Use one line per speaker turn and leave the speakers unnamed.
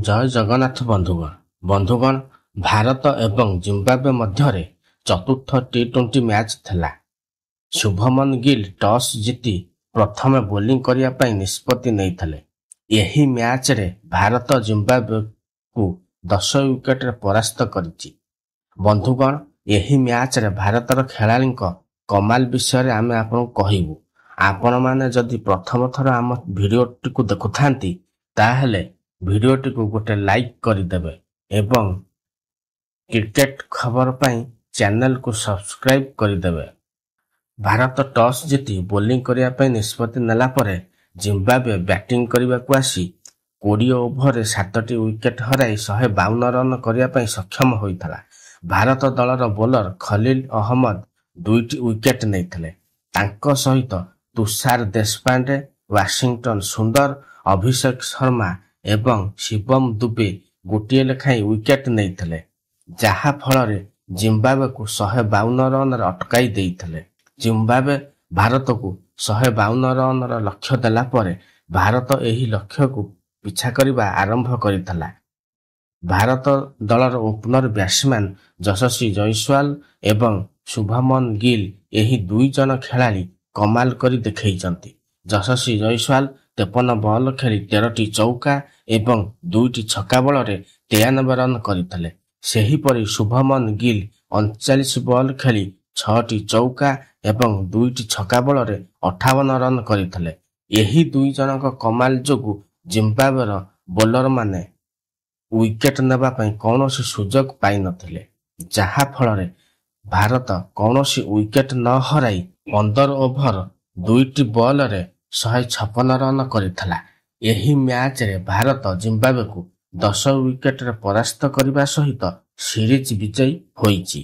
ଜୟ ଜଗନ୍ନାଥ ବନ୍ଧୁଗଣ ଭାରତ ଏବଂ ଜିମ୍ବାବ୍ୱେ ମଧ୍ୟରେ ଚତୁର୍ଥ ଟି20 ମ୍ୟାଚ୍ ଥିଲା। ଶୁଭମନ ଗିଲ୍ ଟସ୍ ଜିତି ପ୍ରଥମେ ବୋଲିଂ କରିବା ପାଇଁ ନିଷ୍ପତ୍ତି ନେଇଥିଲେ। ଏହି ମ୍ୟାଚ୍ରେ ଭାରତ ଜିମ୍ବାବ୍ୱେକୁ 10 ୱିକେଟରେ ପରାସ୍ତ କରିଛି। ବନ୍ଧୁଗଣ, ଏହି ମ୍ୟାଚ୍ରେ ଭାରତର ଖେଳାଳିଙ୍କ କମାଲ ବିଷୟରେ ଆମେ ଆପଣଙ୍କୁ କହିବୁ। ଆପଣମାନେ ଯଦି ପ୍ରଥମ ଥର ଆମ ଭିଡିଓଟିକୁ ଦେଖୁଥାନ୍ତି ତାହେଲେ ଭିଡିଓଟିକୁ ଗୋଟେ ଲାଇକ୍ କରିଦେବେ ଏବଂ କ୍ରିକେଟ ଖବର ପାଇଁ ଚ୍ୟାନେଲକୁ ସବସ୍କ୍ରାଇବ୍ କରିଦେବେ। ଭାରତ ଟସ୍ ଜିତି ବୋଲିଂ କରିବା ପାଇଁ ନିଷ୍ପତ୍ତି ନେଲା ପରେ ଜିମ୍ବାବ୍ୱେ ବ୍ୟାଟିଂ କରିବାକୁ ଆସି 20 ଓଭରରେ 7ଟି ୱିକେଟ ହରାଇ 152 ରନ୍ କରିବା ପାଇଁ ସକ୍ଷମ ହୋଇଥିଲା। ଭାରତ ଦଳର ବୋଲର ଖଲିଲ ଅହମ୍ମଦ 2ଟି ୱିକେଟ ନେଇଥିଲେ। ତାଙ୍କ ସହିତ ତୁଷାର ଦେଶପାଣ୍ଡେ, ୱାଶିଂଟନ ସୁନ୍ଦର, ଅଭିଷେକ ଶର୍ମା ଏବଂ ଶିବମ ଦୁବେ ଗୋଟିଏ ଲେଖାଏଁ ୱିକେଟ ନେଇଥିଲେ, ଯାହା ଫଳରେ ଜିମ୍ବାବ୍ୱେକୁ 152 ରନ୍ରେ ଅଟକାଇ ଦେଇଥିଲେ। ଜିମ୍ବାବ୍ୱେ ଭାରତକୁ 152 ରନ୍ର ଲକ୍ଷ୍ୟ ଦେଲା ପରେ ଭାରତ ଏହି ଲକ୍ଷ୍ୟକୁ ପିଛା କରିବା ଆରମ୍ଭ କରିଥିଲା। ଭାରତ ଦଳର ଓପନର ବ୍ୟାଟ୍ସମ୍ୟାନ୍ ଯଶସ୍ୱୀ ଜୟସ୍ୱାଲ ଏବଂ ଶୁଭମନ ଗିଲ୍ ଏହି ଦୁଇ ଜଣ ଖେଳାଳି କମାଲ କରି ଦେଖେଇଛନ୍ତି। ଯଶସ୍ୱୀ ଜୟସ୍ୱାଲ 53 ବଲ୍ ଖେଳି 13ଟି ଚୌକା ଏବଂ 2ଟି ଛକା ବଳରେ 93 ରନ୍ କରିଥିଲେ। ସେହିପରି ଶୁଭମନ ଗିଲ୍ 39 ବଲ୍ ଖେଳି 6ଟି ଚୌକା ଏବଂ 2ଟି ଛକା ବଳରେ 58 ରନ୍ କରିଥିଲେ। ଏହି ଦୁଇ ଜଣଙ୍କ କମାଲ ଯୋଗୁଁ ଜିମ୍ବାବ୍ୱେର ବୋଲରମାନେ ୱିକେଟ ନେବା ପାଇଁ କୌଣସି ସୁଯୋଗ ପାଇନଥିଲେ, ଯାହା ଫଳରେ ଭାରତ କୌଣସି ୱିକେଟ ନ ହରାଇ 15 ଓଭର 2ଟି ବଲରେ 156 ରନ୍ କରିଥିଲା। ଏହି ମ୍ୟାଚ୍ରେ ଭାରତ ଜିମ୍ବାବ୍ୱେକୁ 10 ୱିକେଟରେ ପରାସ୍ତ କରିବା ସହିତ ସିରିଜ୍ ବିଜୟୀ ହୋଇଛି।